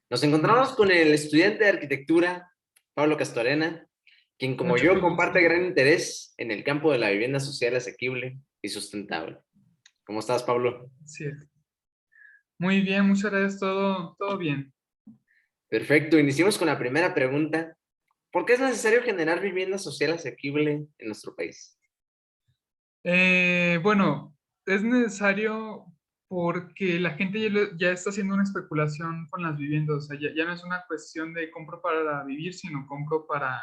Nos encontramos con el estudiante de arquitectura, Pablo Castorena, quien como Mucho yo gusto. comparte gran interés en el campo de la vivienda social asequible y sustentable. ¿Cómo estás, Pablo? Sí, muy bien, muchas gracias, todo bien. Perfecto, iniciemos con la primera pregunta. ¿Por qué es necesario generar vivienda social asequible en nuestro país? Bueno, es necesario porque la gente ya está haciendo una especulación con las viviendas, o sea, ya no es una cuestión de compro para vivir, sino compro para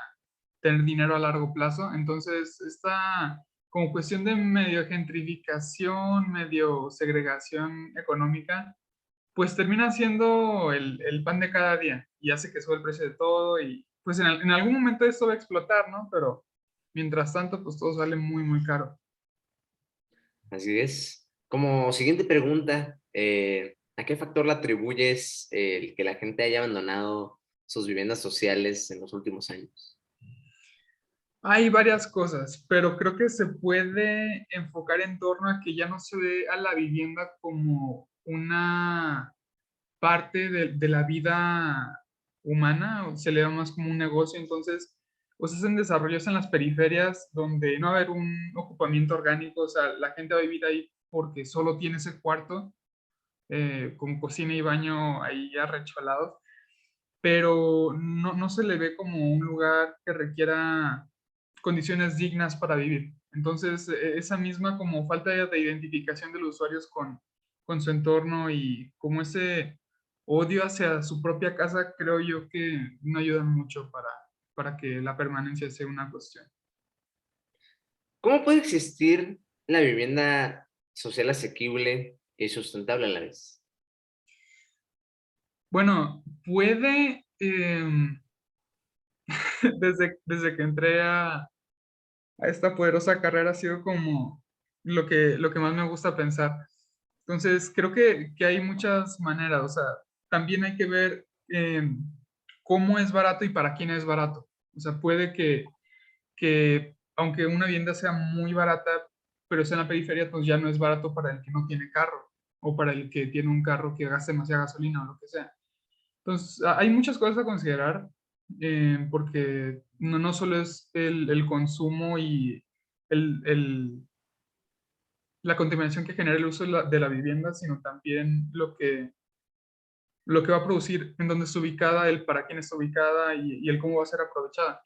tener dinero a largo plazo. Entonces, esta como cuestión de medio gentrificación, medio segregación económica, pues termina siendo el pan de cada día y hace que sube el precio de todo y pues en algún momento esto va a explotar, ¿no? Pero mientras tanto, pues todo sale muy, muy caro. Así es. Como siguiente pregunta, ¿a qué factor le atribuyes el que la gente haya abandonado sus viviendas sociales en los últimos años? Hay varias cosas, pero creo que se puede enfocar en torno a que ya no se ve a la vivienda como una parte de la vida humana, o se le da más como un negocio, entonces pues hacen desarrollos en las periferias donde no va a haber un ocupamiento orgánico, o sea, la gente va a vivir ahí porque solo tiene ese cuarto con cocina y baño ahí arrecholados, pero no se le ve como un lugar que requiera condiciones dignas para vivir. Entonces, esa misma como falta de identificación de los usuarios con su entorno y como ese odio hacia su propia casa, creo yo que no ayudan mucho para que la permanencia sea una cuestión. ¿Cómo puede existir la vivienda social asequible y sustentable a la vez? Bueno, puede, desde que entré a esta poderosa carrera ha sido como lo que más me gusta pensar. Entonces, creo que hay muchas maneras, o sea, también hay que ver cómo es barato y para quién es barato. O sea, puede que aunque una vivienda sea muy barata, pero sea en la periferia, pues ya no es barato para el que no tiene carro o para el que tiene un carro que gasta demasiada gasolina o lo que sea. Entonces, hay muchas cosas a considerar, porque no solo es el consumo y el, la contaminación que genera el uso de la vivienda, sino también lo que va a producir, en dónde está ubicada, el para quién está ubicada y el cómo va a ser aprovechada.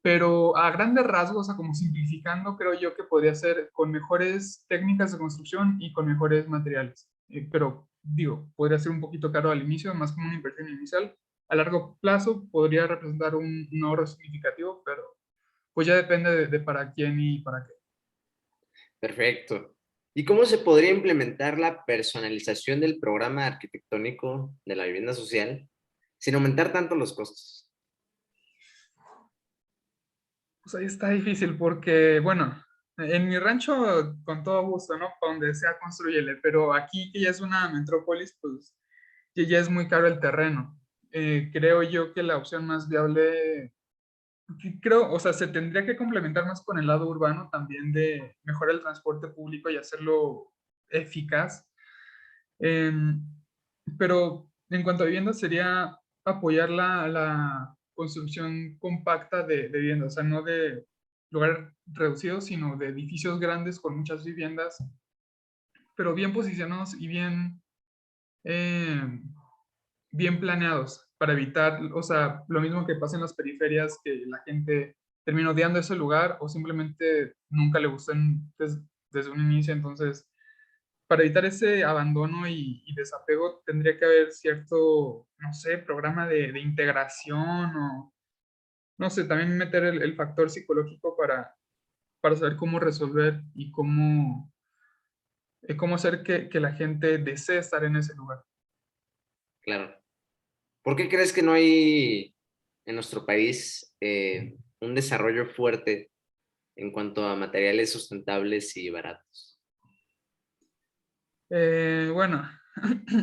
Pero a grandes rasgos, o sea, como simplificando, creo yo que podría ser con mejores técnicas de construcción y con mejores materiales. Pero digo, podría ser un poquito caro al inicio, más como una inversión inicial. A largo plazo podría representar un ahorro significativo, pero pues ya depende de para quién y para qué. Perfecto. ¿Y cómo se podría implementar la personalización del programa arquitectónico de la vivienda social sin aumentar tanto los costos? Pues ahí está difícil porque, bueno, en mi rancho con todo gusto, ¿no? Para donde sea, construyele, pero aquí que ya es una metrópolis, pues ya es muy caro el terreno. Creo yo que la opción más viable, creo, o sea, se tendría que complementar más con el lado urbano también de mejorar el transporte público y hacerlo eficaz. Em, pero en cuanto a vivienda sería apoyar la construcción compacta de viviendas, o sea, no de lugares reducidos, sino de edificios grandes con muchas viviendas, pero bien posicionados y eh, bien planeados para evitar, o sea, lo mismo que pasa en las periferias, que la gente termina odiando ese lugar o simplemente nunca le gustó desde un inicio. Entonces, para evitar ese abandono y desapego, tendría que haber cierto, no sé, programa de integración o, no sé, también meter el factor psicológico para saber cómo resolver y cómo hacer que la gente desee estar en ese lugar. Claro. ¿Por qué crees que no hay en nuestro país un desarrollo fuerte en cuanto a materiales sustentables y baratos? Bueno,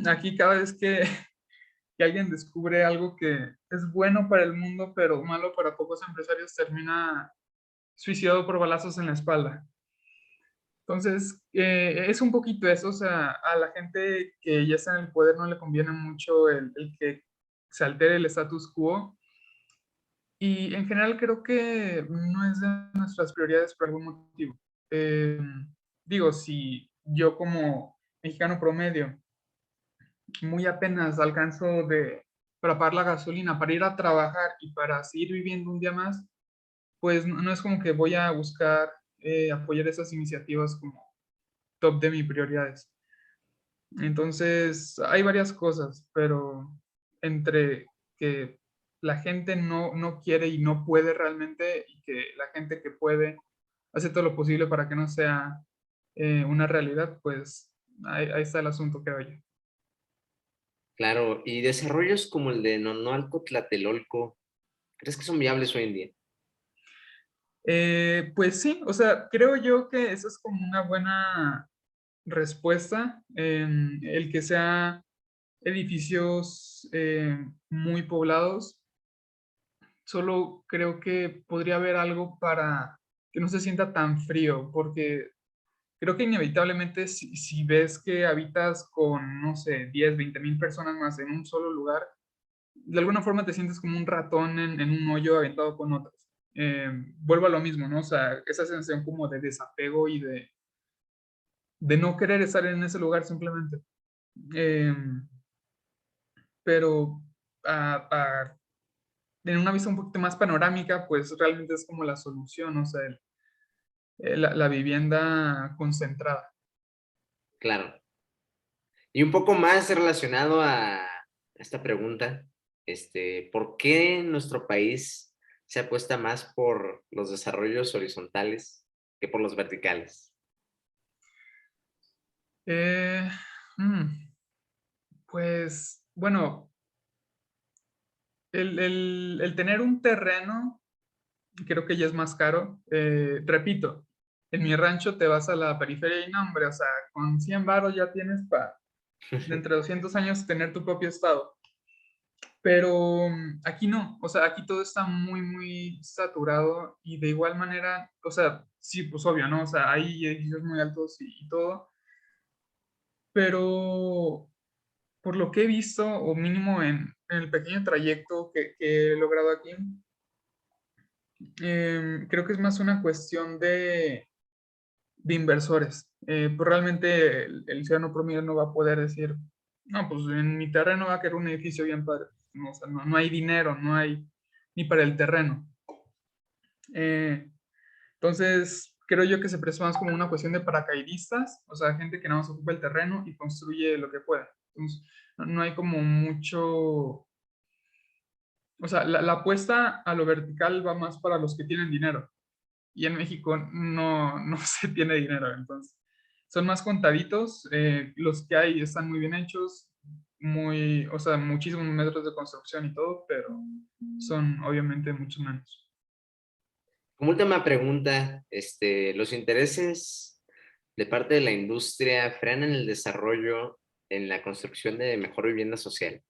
aquí cada vez que alguien descubre algo que es bueno para el mundo, pero malo para pocos empresarios, termina suicidado por balazos en la espalda. Entonces, es un poquito eso, o sea, a la gente que ya está en el poder no le conviene mucho el que se altere el status quo. Y en general creo que no es de nuestras prioridades por algún motivo. Eh, Digo, si yo como mexicano promedio muy apenas alcanzo para pagar la gasolina, para ir a trabajar y para seguir viviendo un día más, pues no es como que voy a buscar apoyar esas iniciativas como top de mis prioridades. Entonces, hay varias cosas, pero entre que la gente no quiere y no puede realmente, y que la gente que puede hace todo lo posible para que no sea una realidad, pues ahí está el asunto, creo yo. Claro, y desarrollos como el de Nonoalco Tlatelolco, ¿crees que son viables hoy en día? Pues sí, o sea, creo yo que esa es como una buena respuesta, el que sea edificios muy poblados. Solo creo que podría haber algo para que no se sienta tan frío, porque creo que inevitablemente si ves que habitas con, no sé, 10 20 mil personas más en un solo lugar, de alguna forma te sientes como un ratón en un hoyo aventado con otros. Vuelvo a lo mismo, ¿no? O sea, esa sensación como de desapego y de no querer estar en ese lugar simplemente. Eh, pero en una vista un poquito más panorámica, pues realmente es como la solución, o sea, la vivienda concentrada. Claro. Y un poco más relacionado a esta pregunta, ¿por qué nuestro país se apuesta más por los desarrollos horizontales que por los verticales? Eh, mm, pues bueno, el tener un terreno creo que ya es más caro. Repito, en mi rancho te vas a la periferia y no, hombre, o sea, con 100 varos ya tienes para dentro de 200 años tener tu propio estado. Pero aquí no, o sea, aquí todo está muy, muy saturado y de igual manera, o sea, sí, pues obvio, ¿no? O sea, hay edificios muy altos y todo, pero por lo que he visto, o mínimo en el pequeño trayecto que he logrado aquí, creo que es más una cuestión de inversores. Pues realmente el ciudadano promedio no va a poder decir, no, pues en mi terreno va a querer un edificio bien padre. No, o sea, no hay dinero, no hay ni para el terreno. Eh, entonces, creo yo que se presta más como una cuestión de paracaidistas, o sea, gente que nada más ocupa el terreno y construye lo que pueda. Entonces, no hay como mucho, o sea, la apuesta a lo vertical va más para los que tienen dinero. Y en México no se tiene dinero, entonces son más contaditos, los que hay están muy bien hechos, muy, o sea, muchísimos metros de construcción y todo, pero son obviamente mucho menos. Como última pregunta, ¿los intereses de parte de la industria frenan el desarrollo en la construcción de mejor vivienda social?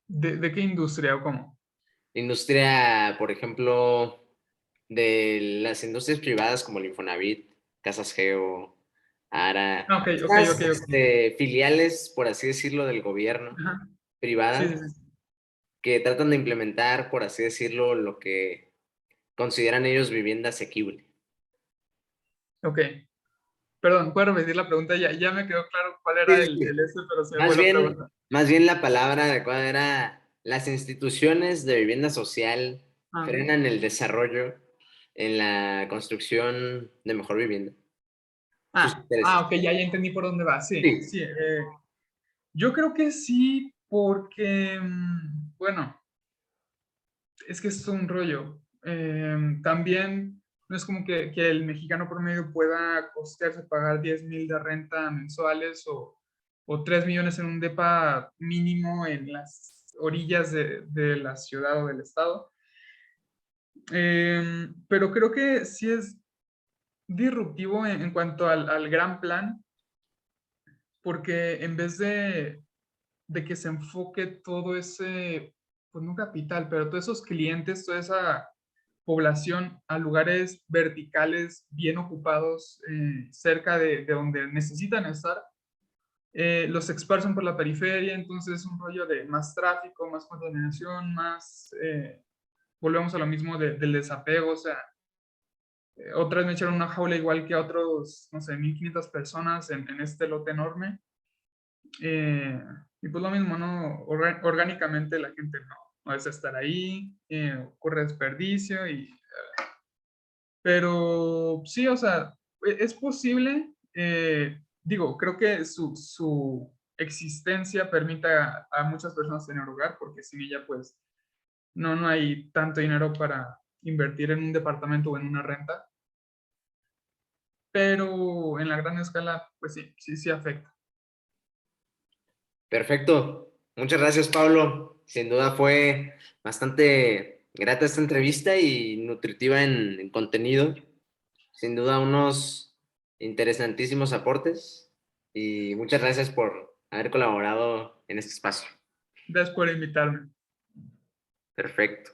¿De qué industria o cómo? Industria, por ejemplo, de las industrias privadas como el Infonavit, Casas Geo, Ara, Ah, ok, ok, ok, estas ok. filiales, por así decirlo, del gobierno Ajá. Sí, sí, privadas sí. que tratan de implementar, por así decirlo, lo que consideran ellos vivienda asequible. Ok. Perdón, ¿puedo repetir la pregunta? Ya me quedó claro cuál Sí, era sí, sí. el ese, pero se me fue la pregunta. Más bien la palabra adecuada era las instituciones de vivienda social Ah, ok. frenan el desarrollo en la construcción de mejor vivienda. Sus intereses. Ok, ya entendí por dónde va. Sí, Sí. sí. Yo creo que sí, porque, bueno, es que es un rollo. También no es como que el mexicano promedio pueda costearse pagar 10,000 de renta mensuales o 3 millones en un depa mínimo en las orillas de la ciudad o del estado. Pero creo que sí es disruptivo en cuanto al gran plan, porque en vez de que se enfoque todo ese, pues no capital, pero todos esos clientes, toda esa población a lugares verticales bien ocupados cerca de donde necesitan estar, los esparcen por la periferia, entonces un rollo de más tráfico, más contaminación, más, volvemos a lo mismo del desapego, o sea, otra vez me echaron una jaula igual que a otros, no sé, 1500 personas en este lote enorme. Y pues lo mismo, ¿no? Orgánicamente la gente no desea estar ahí, ocurre desperdicio, pero sí, o sea, es posible, digo, creo que su existencia permite a muchas personas tener hogar, porque sin ella pues no hay tanto dinero para invertir en un departamento o en una renta, pero en la gran escala, pues sí afecta. Perfecto. Muchas gracias, Pablo. Sin duda fue bastante grata esta entrevista y nutritiva en contenido. Sin duda unos interesantísimos aportes y muchas gracias por haber colaborado en este espacio. Gracias por invitarme. Perfecto.